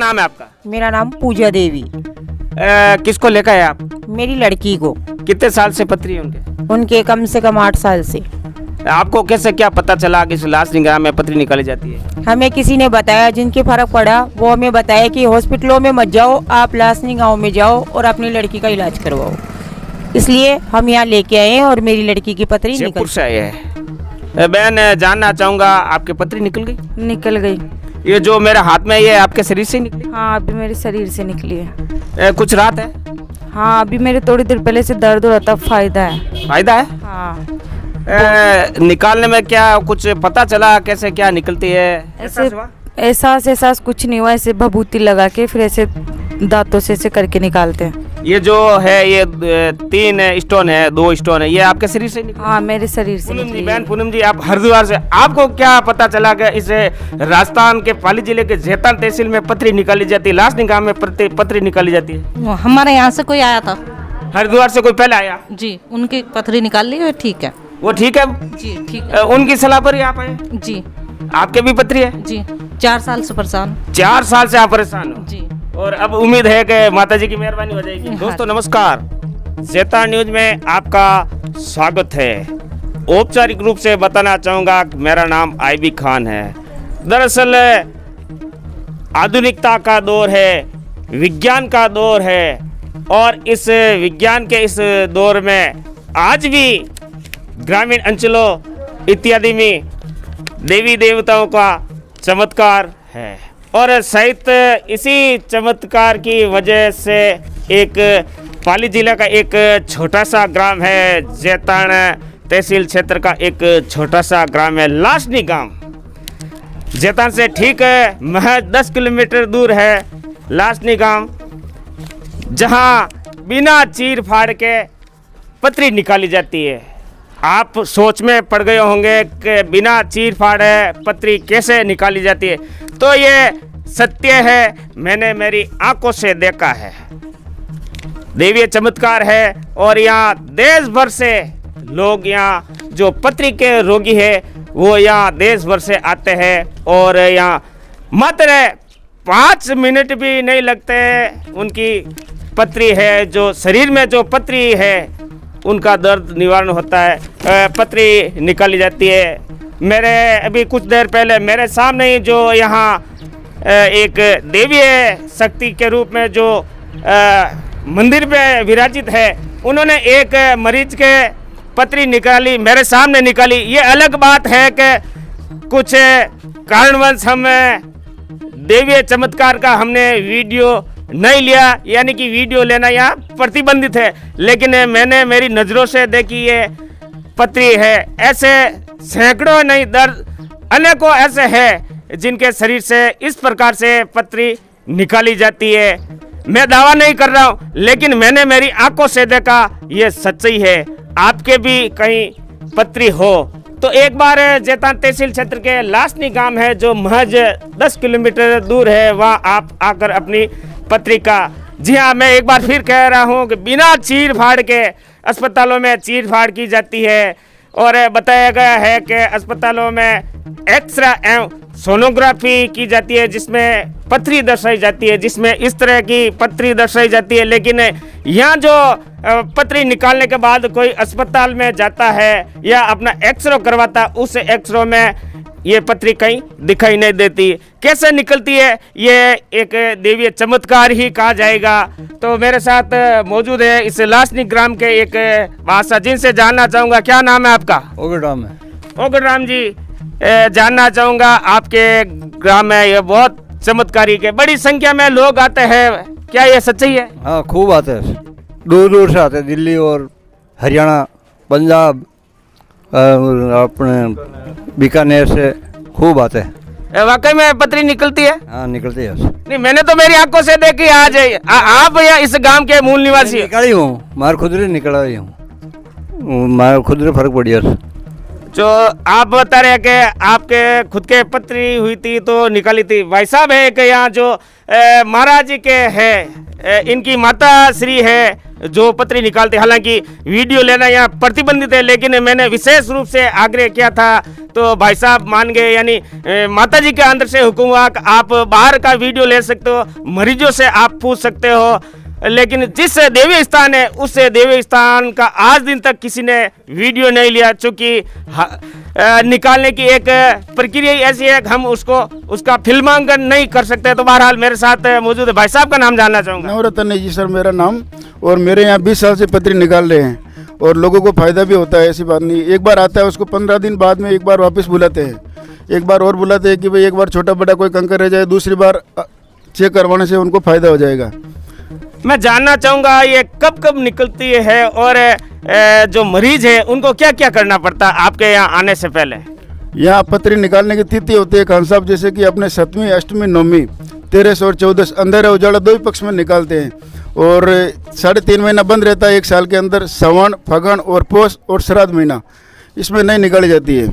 नाम है आपका? मेरा नाम पूजा देवी। किसको लेकर है आप? मेरी लड़की को। कितने साल से पथरी है उनके? उनके कम से कम 8 साल से। आपको कैसे क्या पता चला कि इस लासनी ग्राम में पथरी निकाली जाती है? हमें किसी ने बताया, जिनके फर्क पड़ा वो हमें बताया कि हॉस्पिटलों में मत जाओ, आप लासनी गांव में जाओ और अपनी लड़की का इलाज करवाओ। इसलिए हम यहाँ लेके आए हैं और मेरी लड़की की पथरी जयपुर से आए हैं। बहन, जानना चाहूँगा, आपकी पथरी निकल गई? निकल गई। ये जो मेरे हाथ में ये आपके शरीर से निकली? हाँ, अभी मेरे शरीर से निकली है। कुछ राहत है? हाँ, अभी मेरे थोड़ी देर पहले से दर्द हो रहा था। फायदा है। फायदा है? हाँ। निकालने में क्या कुछ पता चला, कैसे क्या निकलती है? ऐसे एहसास कुछ नहीं हुआ। ऐसे भभूति लगा के फिर ऐसे दांतों से ऐसे करके निकालते हैं। ये जो है ये 3 स्टोन है, 2 स्टोन है, ये आपके शरीर से निकली? हाँ, मेरे शरीर से पूनम जी, निकली बहन पूनम जी, आप हरिद्वार से, आपको क्या पता चला कि इस राजस्थान के पाली जिले के जेतान तहसील में पथरी निकाली जाती है, लासनी गांव में पथरी निकाली जाती है? हमारे यहाँ से कोई आया था। हरिद्वार से कोई पहले आया जी, उनकी पथरी निकाल ली है। ठीक है, वो ठीक है जी ठीक है। उनकी सलाह पर ही आप आए? जी। आपके भी पथरी है? जी, 4 साल से परेशान। 4 साल से आप परेशान हो? जी। और अब उम्मीद है कि माता जी की मेहरबानी हो जाएगी। दोस्तों नमस्कार, जेतान न्यूज में आपका स्वागत है। औपचारिक रूप से बताना चाहूँगा, मेरा नाम आईबी खान है। दरअसल आधुनिकता का दौर है, विज्ञान का दौर है, और इस विज्ञान के इस दौर में आज भी ग्रामीण अंचलों इत्यादि में देवी देवताओं का चमत्कार है, और शायद इसी चमत्कार की वजह से एक पाली जिला का एक छोटा सा ग्राम है, जेतान तहसील क्षेत्र का एक छोटा सा ग्राम है लासनी गांव। जेतान से ठीक महज 10 किलोमीटर दूर है लासनी गांव, जहां बिना चीर फाड़ के पथरी निकाली जाती है। आप सोच में पड़ गए होंगे कि बिना चीर फाड़े पथरी कैसे निकाली जाती है, तो ये सत्य है, मैंने मेरी आंखों से देखा है। देवीय चमत्कार है, और यहाँ देश भर से लोग, यहाँ जो पथरी के रोगी है वो यहाँ देश भर से आते हैं, और यहाँ मात्र 5 मिनट भी नहीं लगते, उनकी पथरी है, जो शरीर में जो पथरी है उनका दर्द निवारण होता है, पथरी निकाली जाती है। मेरे अभी कुछ देर पहले मेरे सामने ही जो यहाँ एक देवीय शक्ति के रूप में जो मंदिर में विराजित है, उन्होंने एक मरीज के पथरी निकाली, मेरे सामने निकाली। ये अलग बात है कि कुछ कारणवश हम देवीय चमत्कार का हमने वीडियो नहीं लिया, यानी कि वीडियो लेना यहाँ प्रतिबंधित है, लेकिन मैंने मेरी नज़रों से देखी ये पथरी है। ऐसे सैकड़ों नहीं, दर्द अनेकों ऐसे हैं जिनके शरीर से इस प्रकार से पथरी निकाली जाती है। मैं दावा नहीं कर रहा हूँ, लेकिन मैंने मेरी आंखों से देखा, ये सच्चाई है। आपके भी कहीं पथरी हो तो एक बार जेतान तहसील क्षेत्र के लासनी गांव है, जो महज 10 किलोमीटर दूर है, वहाँ आप आकर अपनी पथरी का, जी हाँ, मैं एक बार फिर कह रहा हूँ कि बिना चीर फाड़ के अस्पतालों में चीर फाड़ की जाती है, और बताया गया है कि अस्पतालों में एक्सरे एवं सोनोग्राफी की जाती है, जिसमें पथरी दर्शाई जाती है, जिसमें इस तरह की पथरी दर्शाई जाती है। लेकिन यहाँ जो पथरी निकालने के बाद कोई अस्पताल में जाता है या अपना एक्सरे करवाता, उस एक्सरे में ये पथरी कहीं दिखाई नहीं देती। कैसे निकलती है, ये एक देवीय चमत्कार ही कहा जाएगा। तो मेरे साथ मौजूद है इस लासनी ग्राम के एक भाषा, जिनसे जानना चाहूँगा, क्या नाम है आपका? ओगड़राम है। ओगड़राम जी, जानना चाहूँगा, आपके ग्राम में ये बहुत चमत्कारी के बड़ी संख्या में लोग आते हैं, क्या ये सच्चाई है? हाँ, खूब आते हैं, दूर दूर से आते हैं, दिल्ली और हरियाणा, पंजाब, अपने बीकानेर से खूब आते हैं। वाकई में पथरी निकलती है? हाँ, निकलती है। नहीं, मैंने तो मेरी आंखों से देखी। आज आप या इस गांव के मूल निवासी? निकाली हूँ, मार खुद निकला ही हूँ, मार खुद फर्क पड़ी है। तो आप बता रहे हैं कि आपके खुद के पत्री हुई थी तो निकाली थी। भाई साहब है कि यहाँ जो महाराज जी के है इनकी माता श्री है जो पत्री निकालते, हालांकि वीडियो लेना यहाँ प्रतिबंधित है, लेकिन मैंने विशेष रूप से आग्रह किया था तो भाई साहब मान गए। यानी माता जी के अंदर से हुक्म हुआ कि आप बाहर का वीडियो ले सकते हो, मरीजों से आप पूछ सकते हो, लेकिन जिस देवी स्थान है उस देवी स्थान का आज दिन तक किसी ने वीडियो नहीं लिया, चूँकि निकालने की एक प्रक्रिया ही ऐसी है कि हम उसका फिल्मांकन नहीं कर सकते। तो बहरहाल मेरे साथ मौजूद है, भाई साहब का नाम जानना चाहूँगा। नवरत्न है जी सर मेरा नाम, और मेरे यहाँ 20 साल से पत्री निकाल रहे हैं और लोगों को फ़ायदा भी होता है, ऐसी बात नहीं। एक बार आता है उसको 15 दिन बाद में एक बार वापस बुलाते हैं, एक बार और बुलाते हैं कि भाई एक बार छोटा बड़ा कोई कंकर रह जाए, दूसरी बार चेक करवाने से उनको फ़ायदा हो जाएगा। मैं जानना चाहूँगा ये कब कब निकलती है और जो मरीज है उनको क्या क्या करना पड़ता है आपके यहाँ आने से पहले? यहाँ पत्री निकालने की तिथि होती है खान साहब, जैसे कि अपने 7वीं, 8वीं, 9वीं, 13 और 14 अंधेरा उजाला 2 ही पक्ष में निकालते हैं और 3.5 महीना बंद रहता है एक साल के अंदर। सावन, फगन और पोष और श्राद्ध महीना इसमें नहीं निकाली जाती है,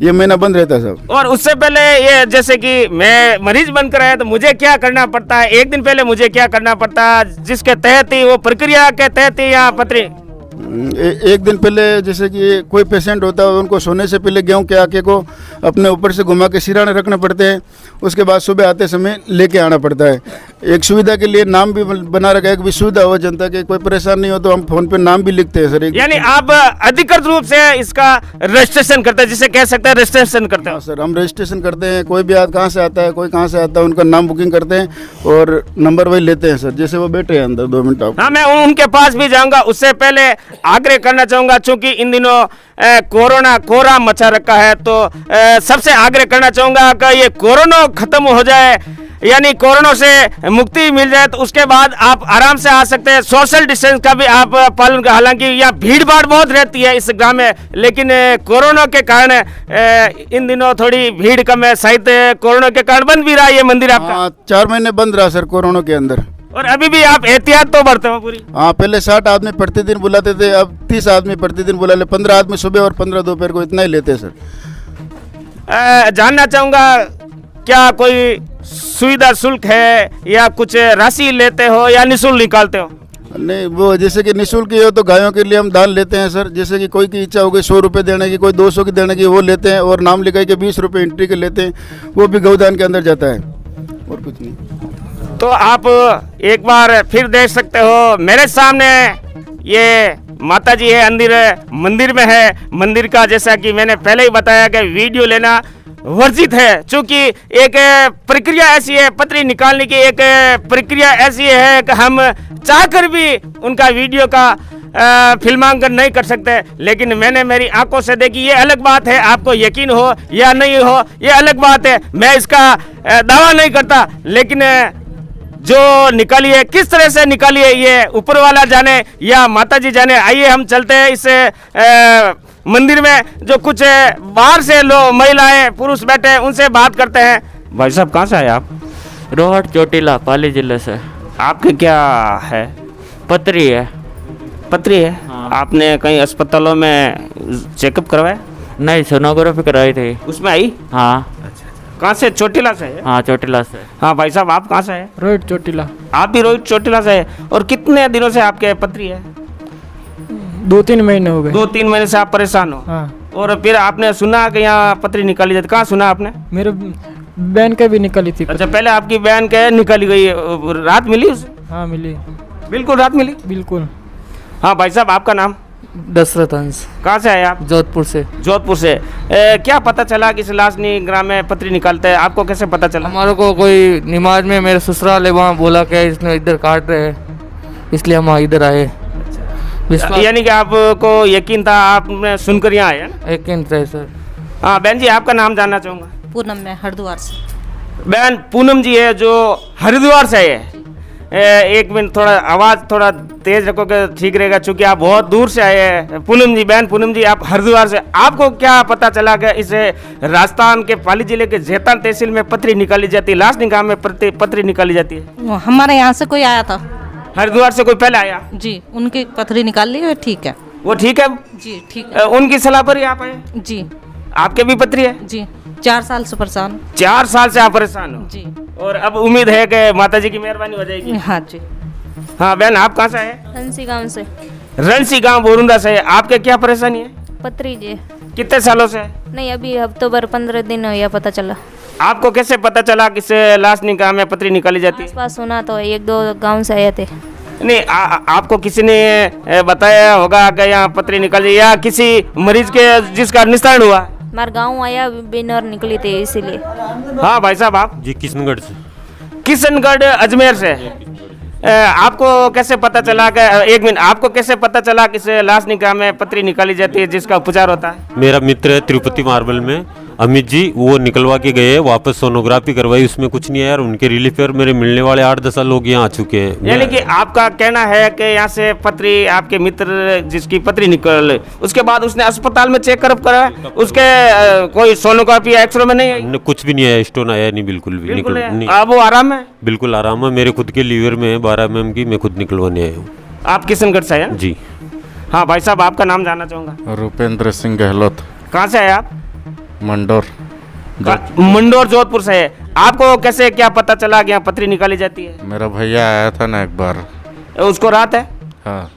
ये महीना बंद रहता है सब। और उससे पहले ये जैसे कि मैं मरीज बनकर आया तो मुझे क्या करना पड़ता है, एक दिन पहले मुझे क्या करना पड़ता है जिसके तहत ही वो प्रक्रिया के तहत ही यहाँ पत्री? एक दिन पहले जैसे कि कोई पेशेंट होता है उनको सोने से पहले गेहूं के आके को अपने ऊपर से घुमा के सिराने रखने पड़ते हैं, उसके बाद सुबह आते समय लेके आना पड़ता है। एक सुविधा के लिए नाम भी बना रखा है कि सुविधा हो जनता के, कोई परेशान नहीं हो तो हम फोन पे नाम भी लिखते हैं सर। यानी आप अधिकृत रूप से इसका रजिस्ट्रेशन करते हैं, जिसे कह सकते हैं रजिस्ट्रेशन करते हैं? सर हम रजिस्ट्रेशन करते हैं, कोई भी कहाँ से आता है, कोई कहाँ से आता है, उनका नाम बुकिंग करते हैं और नंबर वही लेते हैं सर। जैसे वो बैठे हैं अंदर 2 मिनट आप। हाँ, मैं उनके पास भी जाऊंगा। उससे पहले आग्रह करना चाहूंगा, चूंकि इन दिनों कोरोना कोहरा मचा रखा है, तो सबसे आग्रह करना चाहूंगा कि ये कोरोना खत्म हो जाए, यानी कोरोना से मुक्ति मिल जाए, तो उसके बाद आप आराम से आ सकते हैं। सोशल डिस्टेंस का भी आप पालन कर, हालांकि यहाँ भीड़ भाड़ बहुत रहती है इस ग्राम में, लेकिन कोरोना के कारण इन दिनों थोड़ी भीड़ कम है। शायद कोरोना के कारण बंद भी रहा ये मंदिर आपका? 4 महीने बंद रहा सर कोरोना के अंदर। और अभी भी आप एहतियात तो बरते हो पूरी? हाँ, पहले 60 आदमी प्रतिदिन बुलाते थे, अब 30 आदमी प्रतिदिन बुला ले, 15 आदमी सुबह और 15 दोपहर को, इतना ही लेते हैं सर। जानना चाहूँगा क्या कोई सुविधा शुल्क है या कुछ राशि लेते हो या निःशुल्क निकालते हो? नहीं, वो जैसे कि निःशुल्क ही हो तो गायों के लिए हम दान लेते हैं सर। जैसे कि कोई की इच्छा हो गई 100 रुपये देने की, कोई 200 की देने की, वो लेते हैं, और नाम लिखाई के 20 रुपये एंट्री के लेते हैं, वो भी गौदान के अंदर जाता है और कुछ नहीं। तो आप एक बार फिर देख सकते हो मेरे सामने ये माता जी है, मंदिर में है। मंदिर का जैसा कि मैंने पहले ही बताया कि वीडियो लेना वर्जित है, चूँकि एक प्रक्रिया ऐसी है, पत्री निकालने की एक प्रक्रिया ऐसी है कि हम चाहकर भी उनका वीडियो का फिल्मांकन नहीं कर सकते। लेकिन मैंने मेरी आंखों से देखी, ये अलग बात है, आपको यकीन हो या नहीं हो ये अलग बात है, मैं इसका दावा नहीं करता, लेकिन जो निकाली है किस तरह से निकाली है ये ऊपर वाला जाने या माता जी जाने। आइए हम चलते हैं इस मंदिर में, जो कुछ बाहर से लोग, महिलाएं, पुरुष बैठे हैं, उनसे बात करते हैं। भाई साहब कहाँ से आए आप? रोहट चोटिला पाली जिले से। आपके क्या है? पत्री है। पत्री है? हाँ। आपने कहीं अस्पतालों में चेकअप करवाया? नहीं, सोनोग्राफी कराई थी। उसमें आई? हाँ। कहाँ से? चोटिला से है? हाँ, चोटिला से। हाँ भाई साहब, आप कहाँ से हैं? रोहित चोटिला। आप भी रोहित चोटिला से है? और कितने दिनों से आपके पत्री है? 2-3 महीने हो गए। 2-3 महीने से आप परेशान हो? हाँ। और फिर आपने सुना कि यहाँ पत्री निकाली जाती, कहाँ सुना आपने? मेरे बहन के भी निकली थी। अच्छा, पहले आपकी बहन के निकाली गई, रात मिली उसे? हाँ मिली, बिल्कुल रात मिली। बिल्कुल। हाँ भाई साहब, आपका नाम? दशरथ अंश। कहाँ से आए आप? जोधपुर से। जोधपुर से। क्या पता चला कि लासनी ग्राम में पत्री निकालते हैं, आपको कैसे पता चला? हमारे को कोई नमाज में मेरे ससुराल है, वहाँ बोला कि इसने इधर काट रहे हैं, इसलिए हम इधर आए। यानी कि आपको यकीन था, आपने सुनकर यहाँ आए? यकीन है सर। हाँ बहन जी, आपका नाम जानना चाहूँगा। पूनम में हरिद्वार से। बहन पूनम जी है जो हरिद्वार से है। एक मिनट, थोड़ा आवाज़ थोड़ा तेज रखोगे ठीक रहेगा, चूँकि आप बहुत दूर से आए हैं। पूनम जी, बहन पूनम जी, आप हरिद्वार से, आपको क्या पता चला कि इस राजस्थान के पाली जिले के जेतान तहसील में पत्री निकाली जाती है, लासनी गांव में पत्री निकाली जाती है? हमारे यहाँ से कोई आया था। हरिद्वार से कोई पहले आया? जी, उनकी पथरी निकाल ली है, ठीक है। वो ठीक है? जी ठीक है। उनकी सलाह पर ही आप आए? जी आपके भी पत्री है? जी 4 साल से परेशान। 4 साल से आप परेशान हो जी और अब उम्मीद है कि माता जी की मेहरबानी हो जाएगी। हाँ जी। हाँ बहन, आप कहाँ से आए? हंसी गांव से। रणसी गांव बोरुंदा से। आपके क्या परेशानी है? पथरी जी। कितने सालों से है? नहीं, अभी अक्टूबर 15 दिन हो या पता चला। आपको कैसे पता चला कि लाश निकाह में पत्री निकाली जाती है? आसपास सुना तो 1-2 गांव से आए थे। नहीं, आपको किसी ने बताया होगा कि यहाँ पत्री निकाली, या किसी मरीज के जिसका निस्तारण हुआ? हमारे गांव आया बिनर निकली थी इसीलिए। हाँ भाई साहब, आप? जी किशनगढ़ से। किशनगढ़ अजमेर से। आपको कैसे पता चला कि एक मिनट, आपको कैसे पता चला कि लाश निकाह में पत्री निकाली जाती है जिसका उपचार होता है? मेरा मित्र है तिरुपति मार्बल में, अमित जी, वो निकलवा के गए, वापस सोनोग्राफी करवाई, उसमें कुछ नहीं आया और उनके रिलीफ पर मेरे मिलने वाले 8-10 लोग यहाँ आ चुके हैं। यानी कि आपका कहना है कि यहाँ से पत्री, आपके मित्र जिसकी पत्री निकल, उसके बाद उसने अस्पताल में चेकअप करा, उसके कोई सोनोग्राफी एक्सरे में नहीं आई? कुछ भी नहीं आया, स्टोन आया नहीं, बिल्कुल भी बिल्कुल नहीं। अब वो आराम है? बिल्कुल आराम है, मेरे खुद के लीवर में है 12 mm की, मैं खुद निकलवाने आया हूँ। आप किशनगढ़ से हैं? जी हाँ भाई साहब, आपका नाम जानना चाहूँगा। रुपेंद्र सिंह गहलोत, कहाँ से आए आप? मंडोर। मंडोर जोधपुर से है। आपको कैसे क्या पता चला कि यहाँ पत्री निकाली जाती है? मेरा भैया आया था ना एक बार। उसको राहत है? हाँ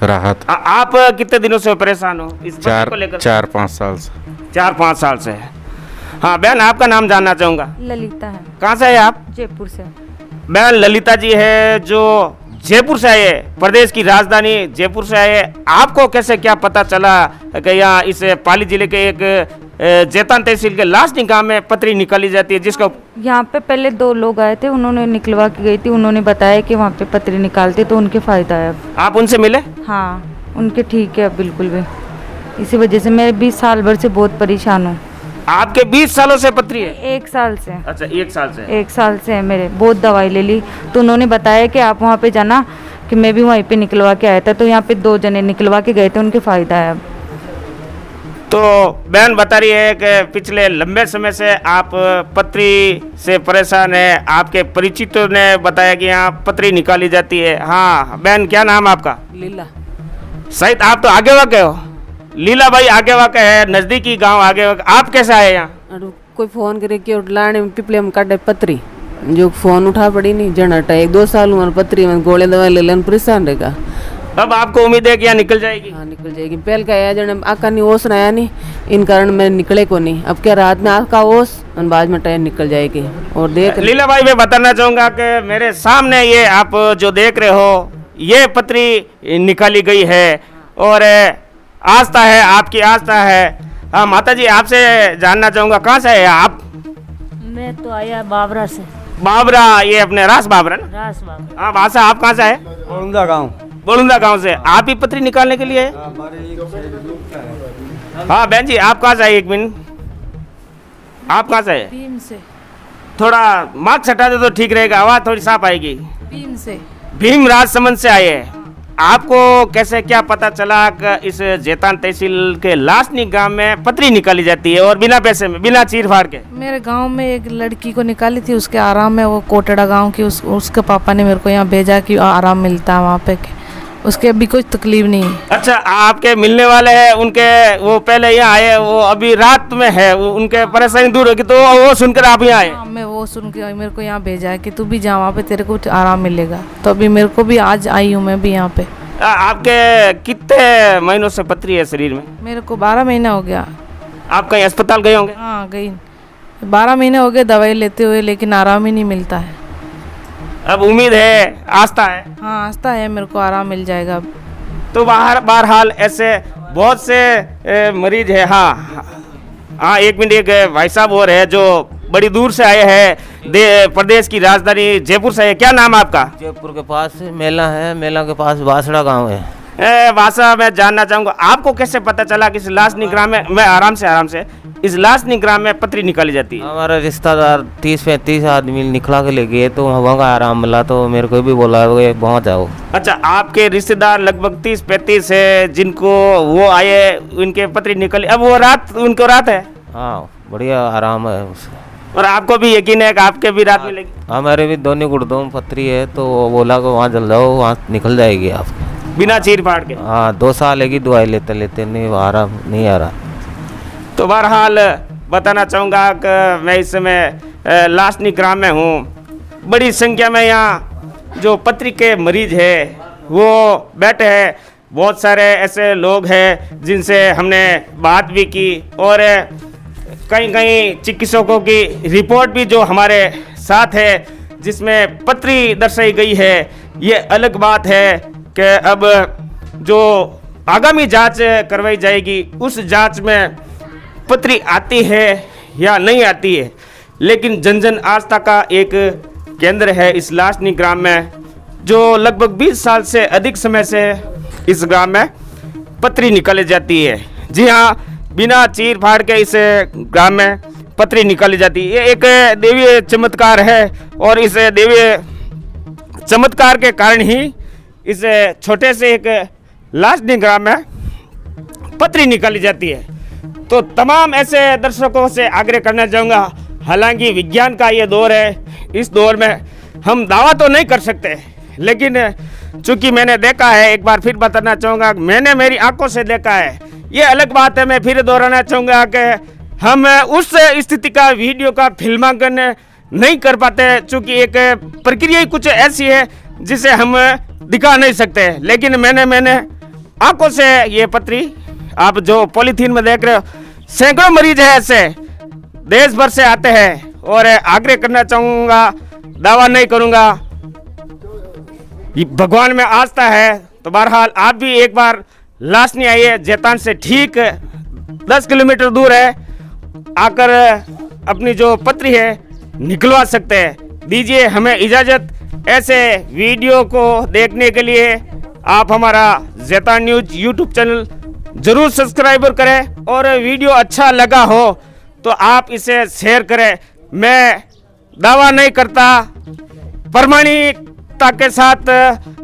राहत। आप कितने दिनों से परेशान हो इस पत्री को लेकर? 4-5 साल से। 4-5 साल से है। हाँ बहन, आपका नाम जानना चाहूँगा। ललिता है, कहाँ से है आप? जयपुर से। बहन ललिता जी है जो जयपुर से आए, प्रदेश की राजधानी जयपुर से आए। आपको कैसे क्या पता चला कि यहाँ इस पाली जिले के एक जैतान तहसील के लाश निकाह में पत्री निकाली जाती है जिसका? यहाँ पे पहले 2 लोग आए थे, उन्होंने निकलवा के गई थी, उन्होंने बताया कि वहाँ पे पत्री निकालते तो उनके फ़ायदा है। आप उनसे मिले? हाँ, उनके ठीक है बिल्कुल भी। इसी वजह से मैं 20 साल भर से बहुत परेशान हूँ। आपके 20 सालों से पत्री है? 1 साल से। अच्छा, 1 साल से। 1 साल से है मेरे। बहुत दवाई ले ली तो उन्होंने बताया कि आप वहाँ पे जाना, कि मैं भी वहीं पे निकलवा के आया था, तो यहाँ पे 2 जने निकलवा के गए थे, उनके फ़ायदा है। तो बहन बता रही है कि पिछले लंबे समय से आप पत्री से परेशान है। आपके परिचितों ने बताया कि यहाँ पत्री निकाली जाती है। हाँ बहन, क्या नाम आपका? लीला। शायद आप तो आगे वाके हो। लीला भाई आगे वाके है, नज़दीकी गांव आगे वाके। आप कैसे आए यहाँ? कोई फोन करे कि लाने में पिपले में काटे पत्री, जो फोन उठा पड़ी नहीं जनटा 1-2 साल उम्र पत्री में गोले दवाई ले लेन परेशान रहेगा। अब आपको उम्मीद है कि यहाँ निकल जाएगी? हाँ निकल जाएगी। पहले का आया जन आका नहीं ओस आया नहीं, इन कारण मैं निकले को नहीं। अब क्या रात में आका ओस और बाद में टाइम निकल जाएगी। और देख लीला भाई, मैं बताना चाहूँगा कि मेरे सामने ये आप जो देख रहे हो, ये पत्री निकाली गई है और आस्था है, आपकी आस्था है। हाँ माता जी, आपसे जानना चाहूँगा, कहाँ से है आप? मैं तो आया बाबरा से। बाबरा, ये अपने रास बाबरा ना? रास बाबरा। हाँ बादशाह, आप कहाँ से आए? बोरुंदा गाँव। बोरुंदा गांव से। आप ही पत्री निकालने के लिए? हाँ बहन जी, आप कहाँ से आए? 1 मिनट, आप कहाँ से आए? भीम से। थोड़ा मास्क हटा दे तो ठीक रहेगा, आवाज़ थोड़ी साफ आएगी। भीम से। भीम राजसमंद से आए हैं। आपको कैसे क्या पता चला कि इस जैतान तहसील के लाश निकाह में पत्री निकाली जाती है और बिना पैसे में, बिना चीर फाड़ के? मेरे गांव में एक लड़की को निकाली थी, उसके आराम में, वो कोटड़ा गांव की, उसके पापा ने मेरे को यहाँ भेजा कि आराम मिलता है वहाँ पे, उसके अभी कोई तकलीफ नहीं है। अच्छा, आपके मिलने वाले हैं उनके, वो पहले यहाँ आए, वो अभी रात में है, वो उनके परेशानी दूर होगी तो वो सुनकर आप यहाँ आए? मैं वो सुन के मेरे को यहाँ भेजा है कि तू भी जा वहाँ पे, तेरे को आराम मिलेगा। तो अभी मेरे को भी आज आई हूँ मैं भी यहाँ पे। आपके कितने महीनों से पत्री है शरीर में? मेरे को 12 महीना हो गया। आप कहीं अस्पताल गए होंगे? हाँ गई, 12 महीने हो गए दवाई लेते हुए, लेकिन आराम ही नहीं मिलता है। अब उम्मीद है, आस्था है? हाँ आस्था है, मेरे को आराम मिल जाएगा अब। तो बहरहाल ऐसे बहुत से मरीज है। हाँ 1 मिनट, एक भाई साहब और है जो बड़ी दूर से आए हैं, प्रदेश की राजधानी जयपुर से है। क्या नाम है आपका? जयपुर के पास मेला है, मेला के पास बासड़ा गांव है। वासा, मैं जानना चाहूँगा आपको कैसे पता चला कि इस लाश निगरान में, मैं आराम से इस लाश निगरान में पत्री निकाली जाती है? हमारा रिश्तेदार 30-35 आदमी निकला के ले गए तो वहाँ का आराम मिला, तो मेरे को भी बोला पहुँच जाओ। अच्छा, आपके रिश्तेदार लगभग 30-35 है जिनको वो आए, उनके पत्री निकली, अब वो उनको रात है? हाँ बढ़िया आराम है उसका। और आपको भी यकीन है कि आपके भी रात मिलेगी? हमारे भी दोनों गुर्दों में पत्री है, तो वो बोला कि वहाँ जल जाओ, वहाँ निकल जाएगी आपको। बिना चीर फाड़ के? हाँ 2 साल है कि दवाई लेते लेते नहीं आराम नहीं आ रहा। तो बहरहाल बताना चाहूँगा कि मैं इस समय लासनी ग्राम में हूँ। बड़ी संख्या में यहाँ जो पथरी के मरीज है वो बैठे हैं। बहुत सारे ऐसे लोग हैं जिनसे हमने बात भी की और कहीं कहीं चिकित्सकों की रिपोर्ट भी जो हमारे साथ है जिसमें पथरी दर्शाई गई है। ये अलग बात है कि अब जो आगामी जांच करवाई जाएगी उस जांच में पथरी आती है या नहीं आती है, लेकिन जन जन आस्था का एक केंद्र है इस लासनी ग्राम में, जो लगभग 20 साल से अधिक समय से इस ग्राम में पथरी निकाली जाती है। जी हाँ, बिना चीर फाड़ के इस ग्राम में पथरी निकाली जाती है। ये एक देवीय चमत्कार है और इस देवीय चमत्कार के कारण ही इस छोटे से एक लासनी ग्राम में पथरी निकाली जाती है। तो तमाम ऐसे दर्शकों से आग्रह करना चाहूँगा, हालांकि विज्ञान का ये दौर है, इस दौर में हम दावा तो नहीं कर सकते, लेकिन चूंकि मैंने देखा है, एक बार फिर बताना चाहूँगा, मैंने मेरी आंखों से देखा है। ये अलग बात है, मैं फिर दोहराना चाहूँगा कि हम उस स्थिति का वीडियो का फिल्मांकन नहीं कर पाते, चूँकि एक प्रक्रिया ही कुछ ऐसी है जिसे हम दिखा नहीं सकते। लेकिन मैंने आंखों से ये पथरी आप जो पॉलीथीन में देख रहे हो, सैकड़ों मरीज है ऐसे देश भर से आते हैं। और आग्रह करना चाहूँगा, दावा नहीं करूँगा, भगवान में आस्था है, तो बहरहाल आप भी एक बार लासनी आइए। जैतान से ठीक 10 किलोमीटर दूर है, आकर अपनी जो पथरी है निकलवा सकते हैं। दीजिए हमें इजाज़त। ऐसे वीडियो को देखने के लिए आप हमारा जैतान न्यूज़ यूट्यूब चैनल ज़रूर सब्सक्राइब करें और वीडियो अच्छा लगा हो तो आप इसे शेयर करें। मैं दावा नहीं करता, प्रामाणिकता के साथ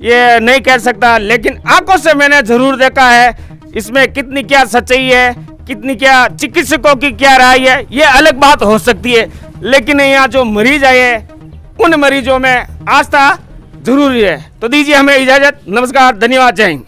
ये नहीं कह सकता, लेकिन आंखों से मैंने ज़रूर देखा है। इसमें कितनी क्या सच्चाई है, कितनी क्या चिकित्सकों की क्या राय है, ये अलग बात हो सकती है, लेकिन यहाँ जो मरीज आए उन मरीजों में आस्था जरूरी है। तो दीजिए हमें इजाज़त। नमस्कार, धन्यवाद, जय हिंद।